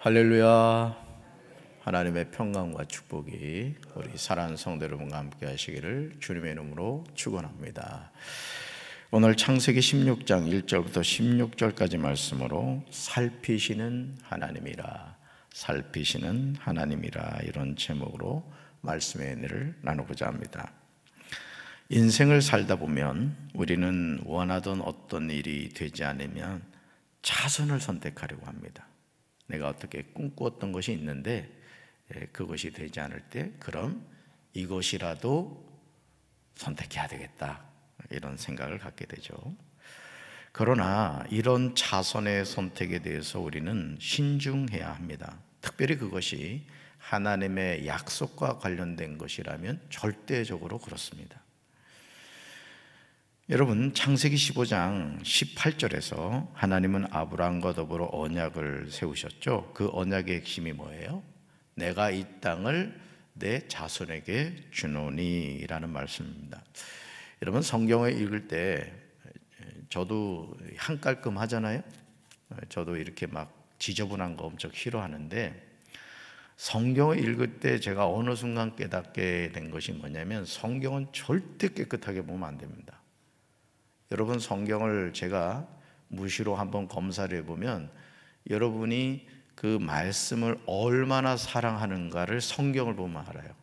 할렐루야. 하나님의 평강과 축복이 우리 사랑하는 성도 여러분과 함께 하시기를 주님의 이름으로 축원합니다. 오늘 창세기 16장 1절부터 16절까지 말씀으로 살피시는 하나님이라, 살피시는 하나님이라, 이런 제목으로 말씀의 은혜를 나누고자 합니다. 인생을 살다 보면 우리는 원하던 어떤 일이 되지 않으면 자선을 선택하려고 합니다. 내가 어떻게 꿈꾸었던 것이 있는데 그것이 되지 않을 때 그럼 이것이라도 선택해야 되겠다, 이런 생각을 갖게 되죠. 그러나 이런 자선의 선택에 대해서 우리는 신중해야 합니다. 특별히 그것이 하나님의 약속과 관련된 것이라면 절대적으로 그렇습니다. 여러분, 창세기 15장 18절에서 하나님은 아브라함과 더불어 언약을 세우셨죠. 그 언약의 핵심이 뭐예요? 내가 이 땅을 내 자손에게 주노니 라는 말씀입니다. 여러분, 성경을 읽을 때 저도 한깔끔 하잖아요. 저도 이렇게 막 지저분한 거 엄청 싫어하는데, 성경을 읽을 때 제가 어느 순간 깨닫게 된 것이 뭐냐면, 성경은 절대 깨끗하게 보면 안 됩니다. 여러분, 성경을 제가 무시로 한번 검사를 해보면 여러분이 그 말씀을 얼마나 사랑하는가를 성경을 보면 알아요.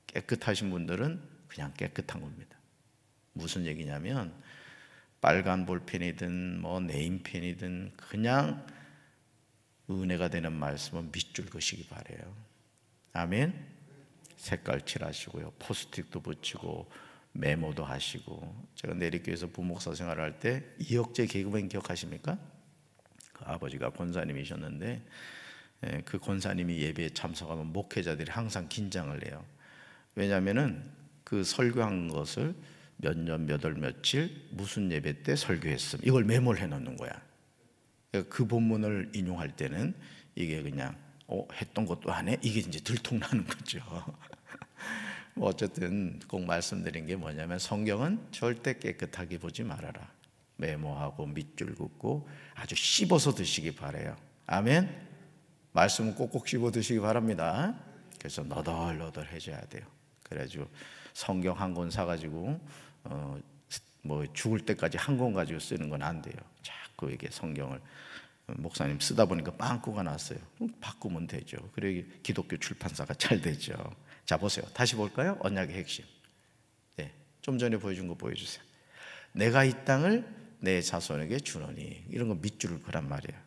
깨끗하신 분들은 그냥 깨끗한 겁니다. 무슨 얘기냐면, 빨간 볼펜이든 뭐 네임펜이든 그냥 은혜가 되는 말씀은 밑줄 그시기 바래요. 아멘. 색깔 칠하시고요, 포스트잇도 붙이고 메모도 하시고. 제가 내리교회에서 부목사 생활할 때 이혁재 개그맨 기억하십니까? 그 아버지가 권사님이셨는데 그 권사님이 예배에 참석하면 목회자들이 항상 긴장을 해요. 왜냐하면은 그 설교한 것을 몇 년, 몇 월, 며칠 무슨 예배 때 설교했음, 이걸 메모를 해놓는 거야. 그 본문을 인용할 때는 이게 그냥 했던 것도 안 해? 이게 이제 들통나는 거죠. 뭐 어쨌든 꼭 말씀드린 게 뭐냐면, 성경은 절대 깨끗하게 보지 말아라. 메모하고 밑줄 긋고 아주 씹어서 드시기 바래요. 아멘. 말씀은 꼭꼭 씹어 드시기 바랍니다. 그래서 너덜너덜 해줘야 돼요. 그래가지고 성경 한 권 사가지고 뭐 죽을 때까지 한 권 가지고 쓰는 건 안 돼요. 자꾸 이게 성경을 목사님 쓰다 보니까 빵꾸가 났어요. 바꾸면 되죠. 그래 기독교 출판사가 잘 되죠. 자, 보세요. 다시 볼까요? 언약의 핵심. 네, 좀 전에 보여준 거 보여주세요. 내가 이 땅을 내 자손에게 주노니, 이런 거 밑줄을 그란 말이에요.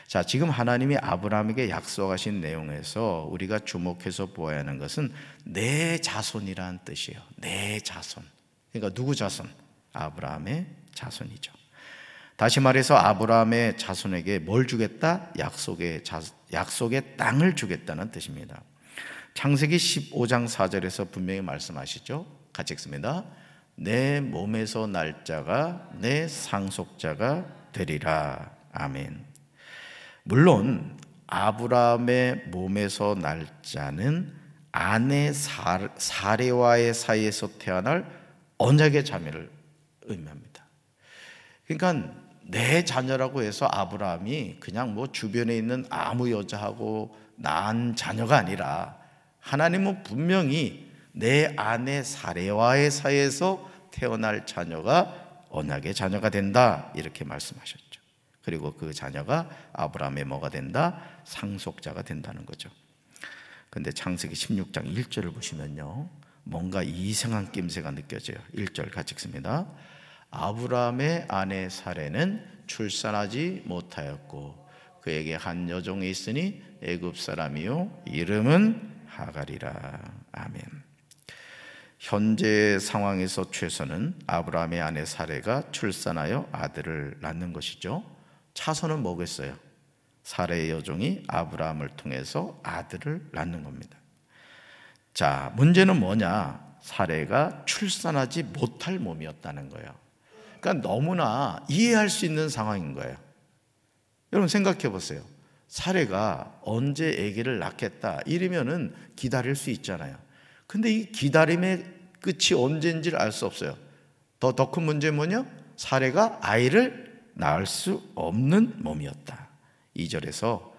자, 지금 하나님이 아브라함에게 약속하신 내용에서 우리가 주목해서 보아야 하는 것은 내 자손이라는 뜻이에요. 내 자손. 그러니까 누구 자손? 아브라함의 자손이죠. 다시 말해서 아브라함의 자손에게 뭘 주겠다? 약속의 땅을 주겠다는 뜻입니다. 창세기 15장 4절에서 분명히 말씀하시죠. 같이 읽습니다. 내 몸에서 날 자가 내 상속자가 되리라. 아멘. 물론 아브라함의 몸에서 날 자는 아내 사레와의 사이에서 태어날 언약의 자매를 의미합니다. 그러니까 내 자녀라고 해서 아브라함이 그냥 뭐 주변에 있는 아무 여자하고 낳은 자녀가 아니라, 하나님은 분명히 내 아내 사레와의 사이에서 태어날 자녀가 언약의 자녀가 된다, 이렇게 말씀하셨죠. 그리고 그 자녀가 아브라함의 뭐가 된다? 상속자가 된다는 거죠. 근데 창세기 16장 1절을 보시면요, 뭔가 이상한 낌새가 느껴져요. 1절 같이 읽습니다. 아브라함의 아내 사레는 출산하지 못하였고 그에게 한 여종이 있으니 애굽 사람이요 이름은 하갈이라. 아멘. 현재 상황에서 최선은 아브라함의 아내 사레가 출산하여 아들을 낳는 것이죠. 차선은 뭐겠어요? 사레의 여종이 아브라함을 통해서 아들을 낳는 겁니다. 자, 문제는 뭐냐? 사레가 출산하지 못할 몸이었다는 거예요. 그러니까 너무나 이해할 수 있는 상황인 거예요. 여러분 생각해 보세요. 사레가 언제 아기를 낳겠다 이러면은 기다릴 수 있잖아요. 근데 이 기다림의 끝이 언제인지를 알 수 없어요. 더 큰 문제는 뭐냐? 사레가 아이를 낳을 수 없는 몸이었다. 2절에서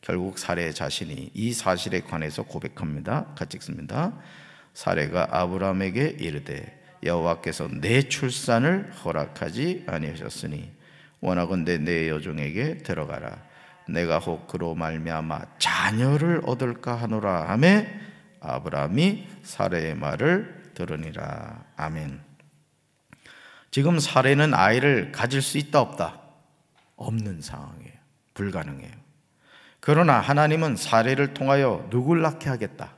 결국 사레 자신이 이 사실에 관해서 고백합니다. 같이 읽습니다. 사레가 아브라함에게 이르되 여호와께서 내 출산을 허락하지 아니하셨으니 원하건대 내 여종에게 들어가라. 내가 혹 그로 말미암아 자녀를 얻을까 하노라 하매 아브라함이 사레의 말을 들으니라. 아멘. 지금 사레는 아이를 가질 수 있다 없다? 없는 상황이에요. 불가능해요. 그러나 하나님은 사레를 통하여 누굴 낳게 하겠다?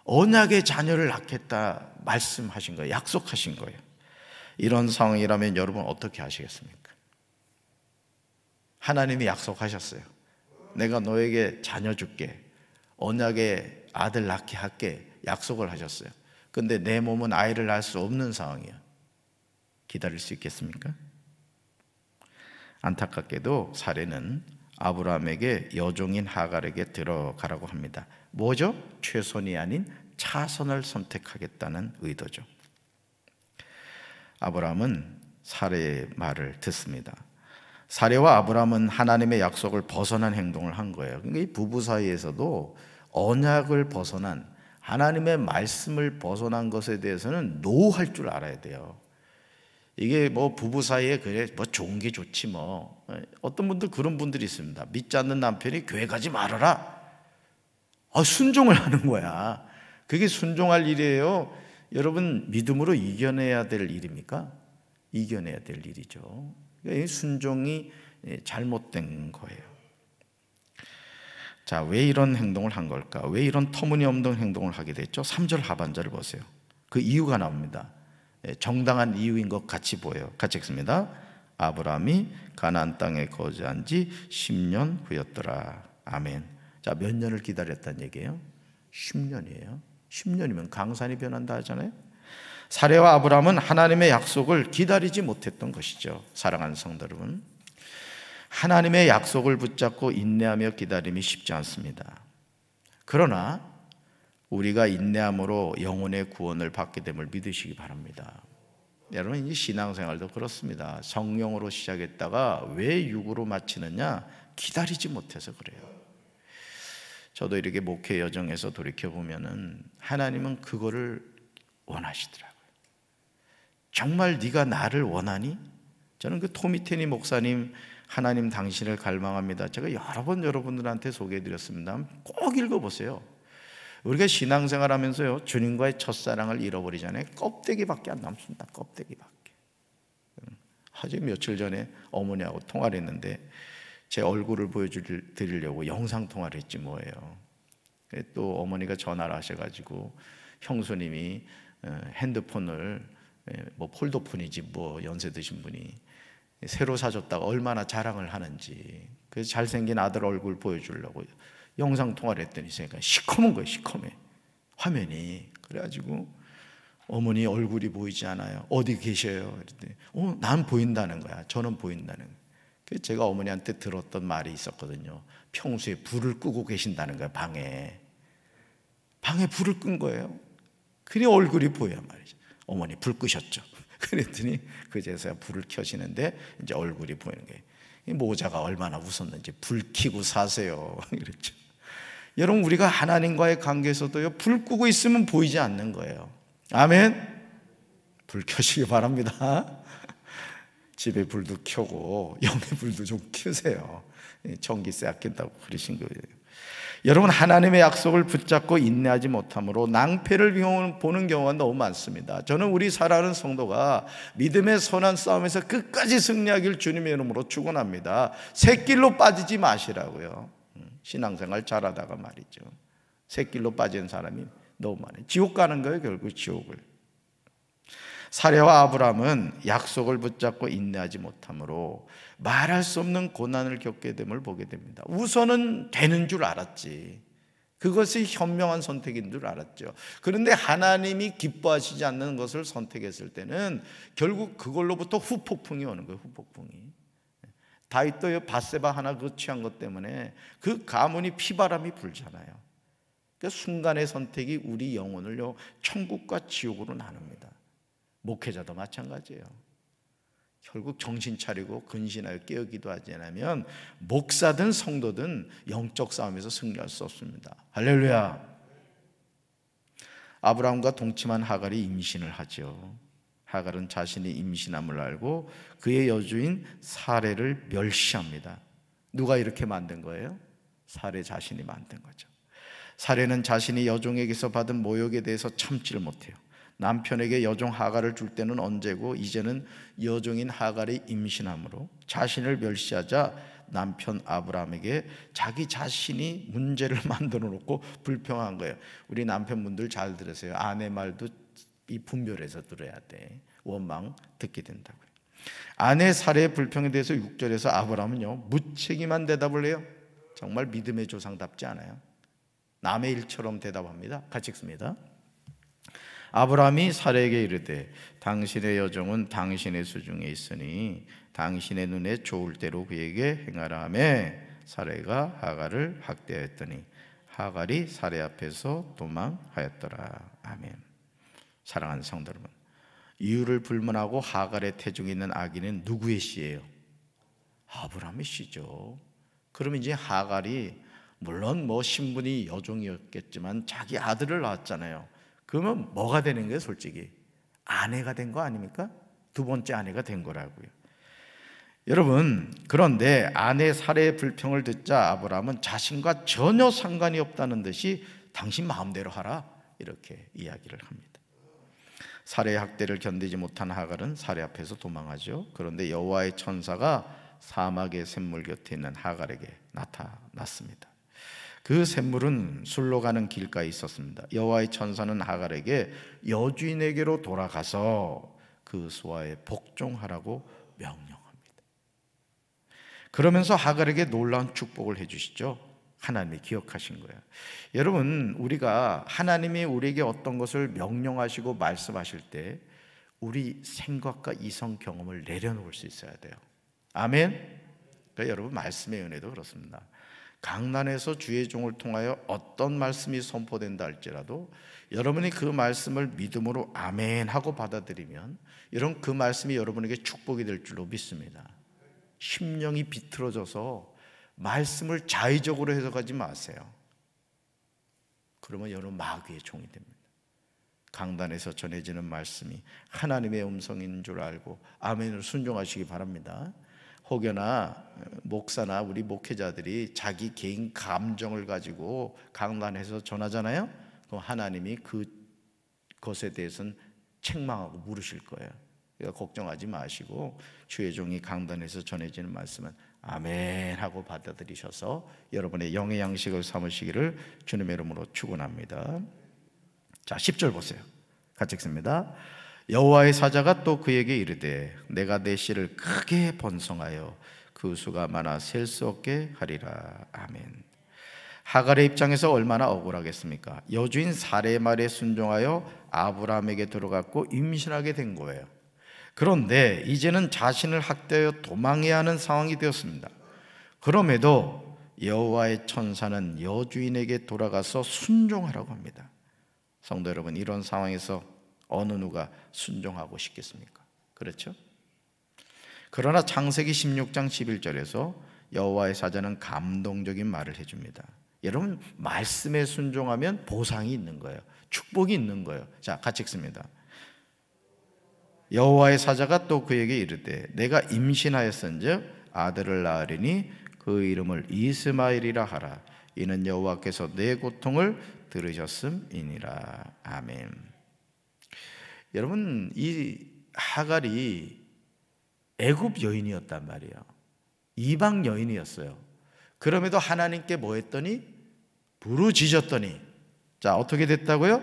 언약의 자녀를 낳겠다 말씀하신 거예요. 약속하신 거예요. 이런 상황이라면 여러분 어떻게 하시겠습니까? 하나님이 약속하셨어요. 내가 너에게 자녀 줄게. 언약의 아들 낳게 할게. 약속을 하셨어요. 근데 내 몸은 아이를 낳을 수 없는 상황이야. 기다릴 수 있겠습니까? 안타깝게도 사레는 아브라함에게 여종인 하갈에게 들어가라고 합니다. 뭐죠? 최선이 아닌 차선을 선택하겠다는 의도죠. 아브라함은 사레의 말을 듣습니다. 사레와 아브라함은 하나님의 약속을 벗어난 행동을 한 거예요. 그러니까 이 부부 사이에서도 언약을 벗어난, 하나님의 말씀을 벗어난 것에 대해서는 노할 줄 알아야 돼요. 이게 뭐 부부 사이에 그래 뭐 좋은 게 좋지 뭐. 어떤 분들 그런 분들이 있습니다. 믿지 않는 남편이 교회 가지 말아라. 순종을 하는 거야. 그게 순종할 일이에요. 여러분 믿음으로 이겨내야 될 일입니까? 이겨내야 될 일이죠. 그러니까 이 순종이 잘못된 거예요. 자, 왜 이런 행동을 한 걸까? 왜 이런 터무니없는 행동을 하게 됐죠? 3절 하반절을 보세요. 그 이유가 나옵니다. 정당한 이유인 것 같이 보여요. 같이 읽습니다. 아브라함이 가나안 땅에 거주한 지 10년 후였더라. 아멘. 자, 몇 년을 기다렸다는 얘기예요? 10년이에요. 10년이면 강산이 변한다 하잖아요. 사레와 아브라함은 하나님의 약속을 기다리지 못했던 것이죠. 사랑하는 성도 여러분, 하나님의 약속을 붙잡고 인내하며 기다림이 쉽지 않습니다. 그러나 우리가 인내함으로 영혼의 구원을 받게 됨을 믿으시기 바랍니다. 여러분, 이 신앙생활도 그렇습니다. 성령으로 시작했다가 왜 육으로 마치느냐? 기다리지 못해서 그래요. 저도 이렇게 목회 여정에서 돌이켜보면은 하나님은 그거를 원하시더라고요. 정말 네가 나를 원하니? 저는 그 토미테니 목사님 하나님 당신을 갈망합니다. 제가 여러 번 여러분들한테 소개해드렸습니다. 꼭 읽어보세요. 우리가 신앙생활 하면서요, 주님과의 첫사랑을 잃어버리잖아요. 껍데기밖에 안 남습니다. 껍데기밖에. 아주 며칠 전에 어머니하고 통화를 했는데 제 얼굴을 보여드리려고 영상통화를 했지 뭐예요. 또 어머니가 전화를 하셔가지고 형수님이 핸드폰을 뭐 폴더폰이지 뭐 연세 드신 분이 새로 사줬다가 얼마나 자랑을 하는지, 그래서 잘생긴 아들 얼굴 보여주려고 영상통화를 했더니 제가 시커먼 거예요. 시커매 화면이. 그래가지고 어머니 얼굴이 보이지 않아요. 어디 계셔요? 그랬더니 난 보인다는 거야. 저는 보인다는 거야. 그래서 제가 어머니한테 들었던 말이 있었거든요. 평소에 불을 끄고 계신다는 거야. 방에 불을 끈 거예요. 그래 얼굴이 보여 말이죠. 어머니 불 끄셨죠? 그랬더니 그제서야 불을 켜시는데 이제 얼굴이 보이는 거예요. 이 모자가 얼마나 웃었는지 불 켜고 사세요. 그랬죠. 여러분, 우리가 하나님과의 관계에서도요, 불 끄고 있으면 보이지 않는 거예요. 아멘. 불 켜시기 바랍니다. 집에 불도 켜고 영의 불도 좀 켜세요. 전기세 아낀다고 그러신 거예요. 여러분, 하나님의 약속을 붙잡고 인내하지 못함으로 낭패를 보는 경우가 너무 많습니다. 저는 우리 사랑하는 성도가 믿음의 선한 싸움에서 끝까지 승리하길 주님의 이름으로 축원합니다. 샛길로 빠지지 마시라고요. 신앙생활 잘하다가 말이죠, 샛길로 빠진 사람이 너무 많아요. 지옥 가는 거예요. 결국 지옥을. 사레와 아브라함은 약속을 붙잡고 인내하지 못함으로 말할 수 없는 고난을 겪게 됨을 보게 됩니다. 우선은 되는 줄 알았지. 그것이 현명한 선택인 줄 알았죠. 그런데 하나님이 기뻐하시지 않는 것을 선택했을 때는 결국 그걸로부터 후폭풍이 오는 거예요. 후폭풍이. 다윗도 밧세바 하나 그 취한 것 때문에 그 가문이 피바람이 불잖아요. 그 순간의 선택이 우리 영혼을요, 천국과 지옥으로 나눕니다. 목회자도 마찬가지예요. 결국 정신 차리고 근신하여 깨어 기도하지 않으면 목사든 성도든 영적 싸움에서 승리할 수 없습니다. 할렐루야. 아브라함과 동침한 하갈이 임신을 하죠. 하갈은 자신이 임신함을 알고 그의 여주인 사레를 멸시합니다. 누가 이렇게 만든 거예요? 사레 자신이 만든 거죠. 사레는 자신이 여종에게서 받은 모욕에 대해서 참지를 못해요. 남편에게 여종 하갈을 줄 때는 언제고 이제는 여종인 하갈이 임신함으로 자신을 멸시하자 남편 아브라함에게 자기 자신이 문제를 만들어 놓고 불평한 거예요. 우리 남편분들 잘 들으세요. 아내 말도 이 분별해서 들어야 돼. 원망 듣게 된다고요. 아내 사례의 불평에 대해서 6절에서 아브라함은요 무책임한 대답을 해요. 정말 믿음의 조상답지 않아요. 남의 일처럼 대답합니다. 같이 읽습니다. 아브라함이 사레에게 이르되 당신의 여종은 당신의 수중에 있으니 당신의 눈에 좋을 대로 그에게 행하라 하며 사레가 하갈을 학대하였더니 하갈이 사레 앞에서 도망하였더라. 아멘. 사랑하는 성도 여러분, 이유를 불문하고 하갈의 태중에 있는 아기는 누구의 씨예요? 아브라함의 씨죠. 그럼 이제 하갈이 물론 신분이 여종이었겠지만 자기 아들을 낳았잖아요. 그러면 뭐가 되는 거예요? 솔직히 아내가 된 거 아닙니까? 두 번째 아내가 된 거라고요. 여러분, 그런데 아내 사례의 불평을 듣자 아브라함은 자신과 전혀 상관이 없다는 듯이 당신 마음대로 하라 이렇게 이야기를 합니다. 사례의 학대를 견디지 못한 하갈은 사례 앞에서 도망하죠. 그런데 여호와의 천사가 사막의 샘물 곁에 있는 하갈에게 나타났습니다. 그 샘물은 술로 가는 길가에 있었습니다. 여호와의 천사는 하갈에게 여주인에게로 돌아가서 그 수하에 복종하라고 명령합니다. 그러면서 하갈에게 놀라운 축복을 해주시죠. 하나님이 기억하신 거예요. 여러분, 우리가 하나님이 우리에게 어떤 것을 명령하시고 말씀하실 때 우리 생각과 이성 경험을 내려놓을 수 있어야 돼요. 아멘. 그러니까 여러분, 말씀의 은혜도 그렇습니다. 강단에서 주의 종을 통하여 어떤 말씀이 선포된다 할지라도 여러분이 그 말씀을 믿음으로 아멘 하고 받아들이면 여러분 그 말씀이 여러분에게 축복이 될 줄로 믿습니다. 심령이 비틀어져서 말씀을 자의적으로 해석하지 마세요. 그러면 여러분 마귀의 종이 됩니다. 강단에서 전해지는 말씀이 하나님의 음성인 줄 알고 아멘을 순종하시기 바랍니다. 혹여나 목사나 우리 목회자들이 자기 개인 감정을 가지고 강단에서 전하잖아요. 그럼 하나님이 그것에 대해서는 책망하고 물으실 거예요. 그러니까 걱정하지 마시고 주의 종이 강단에서 전해지는 말씀은 아멘 하고 받아들이셔서 여러분의 영의 양식을 삼으시기를 주님의 이름으로 축원합니다. 자, 10절 보세요. 같이 읽습니다. 여호와의 사자가 또 그에게 이르되 내가 내 씨를 크게 번성하여 그 수가 많아 셀 수 없게 하리라. 아멘. 하갈의 입장에서 얼마나 억울하겠습니까? 여주인 사레의 말에 순종하여 아브라함에게 들어갔고 임신하게 된 거예요. 그런데 이제는 자신을 학대하여 도망해야 하는 상황이 되었습니다. 그럼에도 여호와의 천사는 여주인에게 돌아가서 순종하라고 합니다. 성도 여러분, 이런 상황에서 어느 누가 순종하고 싶겠습니까? 그렇죠? 그러나 창세기 16장 11절에서 여호와의 사자는 감동적인 말을 해줍니다. 여러분, 말씀에 순종하면 보상이 있는 거예요. 축복이 있는 거예요. 자, 같이 읽습니다. 여호와의 사자가 또 그에게 이르되 내가 임신하였은즉 아들을 낳으리니 그 이름을 이스마엘이라 하라. 이는 여호와께서 내 고통을 들으셨음이니라. 아멘. 여러분, 이 하갈이 애굽 여인이었단 말이에요. 이방 여인이었어요. 그럼에도 하나님께 뭐 했더니? 부르짖었더니, 자, 어떻게 됐다고요?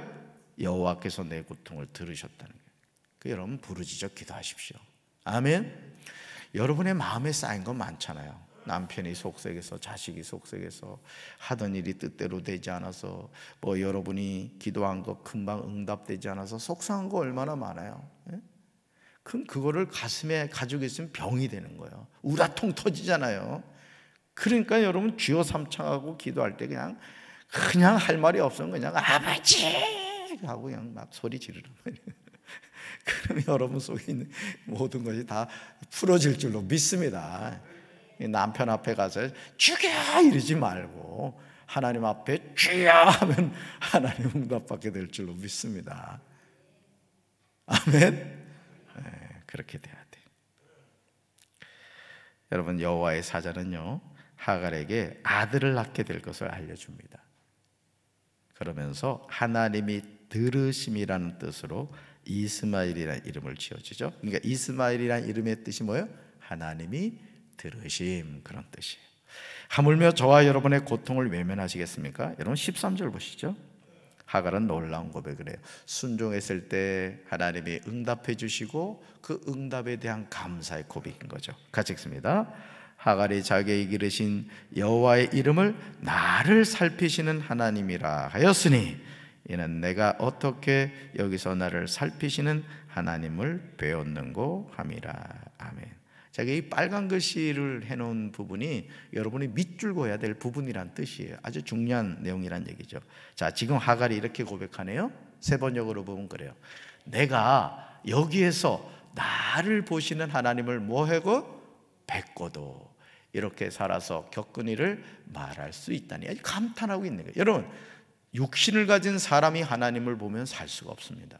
여호와께서 내 고통을 들으셨다는 거예요. 여러분, 부르짖어 기도하십시오. 아멘. 여러분의 마음에 쌓인 건 많잖아요. 남편이 속색해서, 자식이 속색해서, 하던 일이 뜻대로 되지 않아서, 여러분이 기도한 거 금방 응답되지 않아서 속상한 거 얼마나 많아요. 그럼 그거를 가슴에 가지고 있으면 병이 되는 거예요. 우라통 터지잖아요. 그러니까 여러분, 주여 삼창하고 기도할 때 그냥 할 말이 없으면 그냥 아버지 하고 그냥 막 소리 지르는 거예요. 그럼 여러분 속에 있는 모든 것이 다 풀어질 줄로 믿습니다. 남편 앞에 가서 죽여 이러지 말고 하나님 앞에 주여 하면 하나님 응답받게 될 줄로 믿습니다. 아멘. 네, 그렇게 돼야 돼. 여러분, 여호와의 사자는요 하갈에게 아들을 낳게 될 것을 알려줍니다. 그러면서 하나님이 들으심이라는 뜻으로 이스마엘이라는 이름을 지어주죠. 그러니까 이스마엘이라는 이름의 뜻이 뭐예요? 하나님이 들으심, 그런 뜻이에요. 하물며 저와 여러분의 고통을 외면하시겠습니까? 여러분 13절 보시죠. 하갈은 놀라운 고백을 해요. 순종했을 때 하나님이 응답해 주시고 그 응답에 대한 감사의 고백인 거죠. 같이 읽습니다. 하갈이 자기에게 이르신 여호와의 이름을 나를 살피시는 하나님이라 하였으니 이는 내가 어떻게 여기서 나를 살피시는 하나님을 배웠는고 함이라. 아멘. 자기 이 빨간 글씨를 해놓은 부분이 여러분이 밑줄 그어야 될 부분이란 뜻이에요. 아주 중요한 내용이란 얘기죠. 자, 지금 하갈이 이렇게 고백하네요. 세 번역으로 보면 그래요. 내가 여기에서 나를 보시는 하나님을 뭐하고 뵙고도 이렇게 살아서 겪은 일을 말할 수 있다니 아주 감탄하고 있는 거예요. 여러분, 육신을 가진 사람이 하나님을 보면 살 수가 없습니다.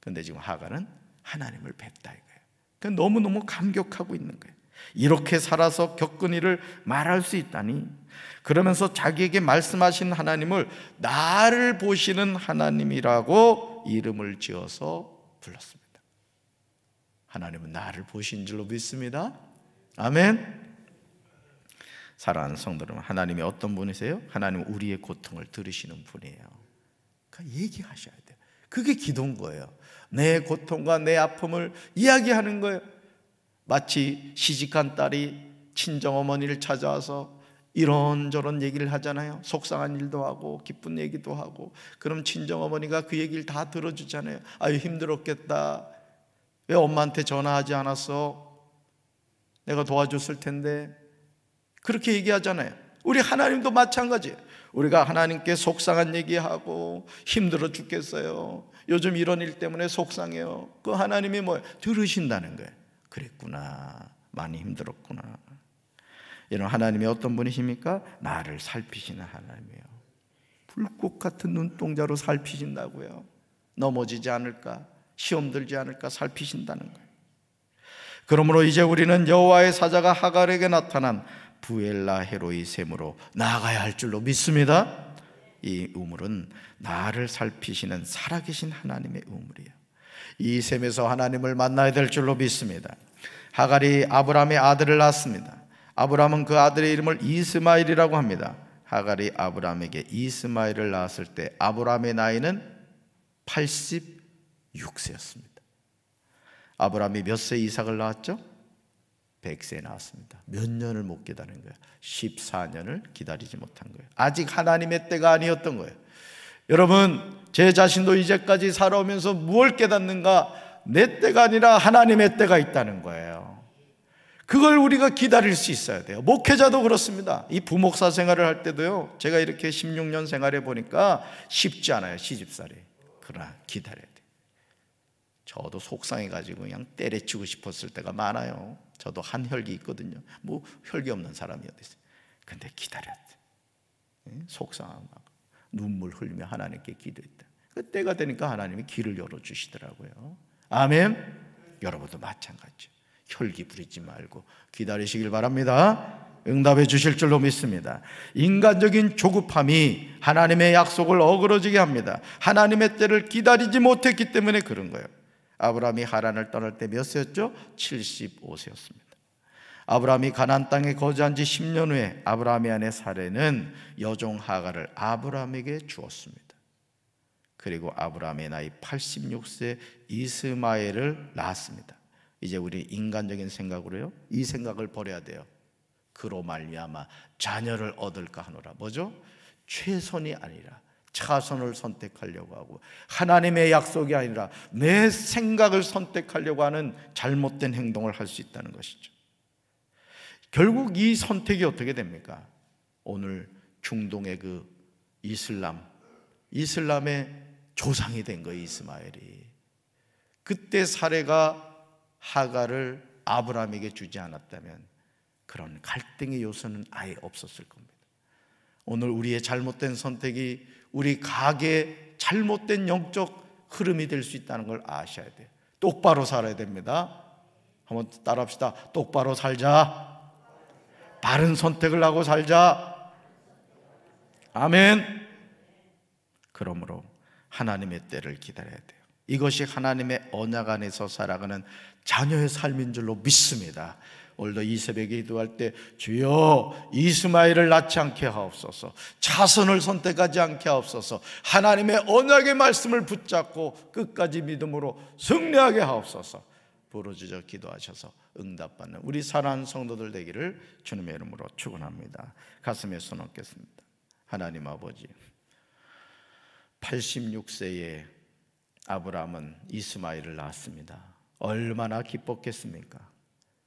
그런데 지금 하갈은 하나님을 뵙다 이거예요. 너무너무 감격하고 있는 거예요. 이렇게 살아서 겪은 일을 말할 수 있다니. 그러면서 자기에게 말씀하신 하나님을 나를 보시는 하나님이라고 이름을 지어서 불렀습니다. 하나님은 나를 보신 줄로 믿습니다. 아멘. 사랑하는 성도 여러분, 하나님이 어떤 분이세요? 하나님은 우리의 고통을 들으시는 분이에요. 그러니까 얘기하셔야 돼요. 그게 기도인 거예요. 내 고통과 내 아픔을 이야기하는 거예요. 마치 시집간 딸이 친정어머니를 찾아와서 이런저런 얘기를 하잖아요. 속상한 일도 하고 기쁜 얘기도 하고. 그럼 친정어머니가 그 얘기를 다 들어주잖아요. 아유 힘들었겠다. 왜 엄마한테 전화하지 않았어? 내가 도와줬을 텐데. 그렇게 얘기하잖아요. 우리 하나님도 마찬가지예요. 우리가 하나님께 속상한 얘기하고 힘들어 죽겠어요. 요즘 이런 일 때문에 속상해요. 그 하나님이 뭐예요? 들으신다는 거예요. 그랬구나. 많이 힘들었구나. 이런 하나님이 어떤 분이십니까? 나를 살피시는 하나님이에요. 불꽃 같은 눈동자로 살피신다고요. 넘어지지 않을까, 시험 들지 않을까 살피신다는 거예요. 그러므로 이제 우리는 여호와의 사자가 하갈에게 나타난 부엘라 헤로이 셈으로 나아가야 할 줄로 믿습니다. 이 우물은 나를 살피시는 살아계신 하나님의 우물이에요. 이 셈에서 하나님을 만나야 될 줄로 믿습니다. 하갈이 아브라함의 아들을 낳았습니다. 아브라함은 그 아들의 이름을 이스마엘이라고 합니다. 하갈이 아브라함에게 이스마엘을 낳았을 때 아브라함의 나이는 86세였습니다. 아브라함이 몇 세 이삭을 낳았죠? 100세에 낳았습니다. 몇 년을 못 기다린 거예요? 14년을 기다리지 못한 거예요. 아직 하나님의 때가 아니었던 거예요. 여러분, 제 자신도 이제까지 살아오면서 무엇을 깨닫는가? 내 때가 아니라 하나님의 때가 있다는 거예요. 그걸 우리가 기다릴 수 있어야 돼요. 목회자도 그렇습니다. 이 부목사 생활을 할 때도요, 제가 이렇게 16년 생활해 보니까 쉽지 않아요. 시집살이. 그러나 기다려야 돼요. 저도 속상해가지고 그냥 때려치고 싶었을 때가 많아요. 저도 한 혈기 있거든요. 뭐 혈기 없는 사람이 어디 있어요. 근데 기다렸대. 속상하고 눈물 흘리며 하나님께 기도했다. 그 때가 되니까 하나님이 길을 열어주시더라고요. 아멘. 여러분도 마찬가지죠. 혈기 부리지 말고 기다리시길 바랍니다. 응답해 주실 줄로 믿습니다. 인간적인 조급함이 하나님의 약속을 어그러지게 합니다. 하나님의 때를 기다리지 못했기 때문에 그런 거예요. 아브라함이 하란을 떠날 때 몇 세였죠? 75세였습니다. 아브라함이 가나안 땅에 거주한 지 10년 후에 아브라함의 아내 사레는 여종 하갈을 아브라함에게 주었습니다. 그리고 아브라함의 나이 86세 이스마엘을 낳았습니다. 이제 우리 인간적인 생각으로요, 이 생각을 버려야 돼요. 그로 말미암아 자녀를 얻을까 하노라. 뭐죠? 최선이 아니라 차선을 선택하려고 하고 하나님의 약속이 아니라 내 생각을 선택하려고 하는 잘못된 행동을 할 수 있다는 것이죠. 결국 이 선택이 어떻게 됩니까? 오늘 중동의 그 이슬람의 조상이 된 거예요. 이스마엘이. 그때 사레가 하갈을 아브라함에게 주지 않았다면 그런 갈등의 요소는 아예 없었을 겁니다. 오늘 우리의 잘못된 선택이 우리 가게의 잘못된 영적 흐름이 될 수 있다는 걸 아셔야 돼요. 똑바로 살아야 됩니다. 한번 따라합시다. 똑바로 살자. 바른 선택을 하고 살자. 아멘. 그러므로 하나님의 때를 기다려야 돼요. 이것이 하나님의 언약 안에서 살아가는 자녀의 삶인 줄로 믿습니다. 오늘도 이 새벽에 기도할 때 주여 이스마엘을 낳지 않게 하옵소서, 자손을 선택하지 않게 하옵소서, 하나님의 언약의 말씀을 붙잡고 끝까지 믿음으로 승리하게 하옵소서, 부르짖어 기도하셔서 응답받는 우리 사랑하는 성도들 되기를 주님의 이름으로 축원합니다. 가슴에 손 얹겠습니다. 하나님 아버지, 86세에 아브라함은 이스마엘을 낳았습니다. 얼마나 기뻤겠습니까?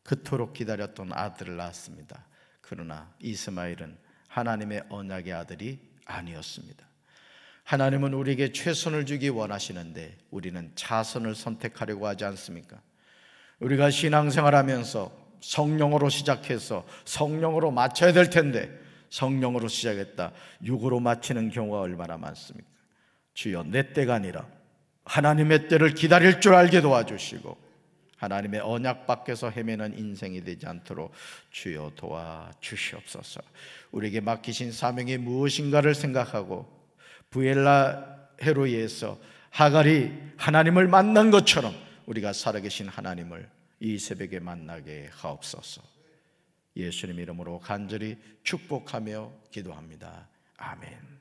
그토록 기다렸던 아들을 낳았습니다. 그러나 이스마엘은 하나님의 언약의 아들이 아니었습니다. 하나님은 우리에게 최선을 주기 원하시는데 우리는 자선을 선택하려고 하지 않습니까? 우리가 신앙생활하면서 성령으로 시작해서 성령으로 마쳐야 될 텐데 성령으로 시작했다 육으로 마치는 경우가 얼마나 많습니까? 주여, 내 때가 아니라 하나님의 때를 기다릴 줄 알게 도와주시고 하나님의 언약 밖에서 헤매는 인생이 되지 않도록 주여 도와주시옵소서. 우리에게 맡기신 사명이 무엇인가를 생각하고 부엘라 헤로이에서 하갈이 하나님을 만난 것처럼 우리가 살아계신 하나님을 이 새벽에 만나게 하옵소서. 예수님 이름으로 간절히 축복하며 기도합니다. 아멘.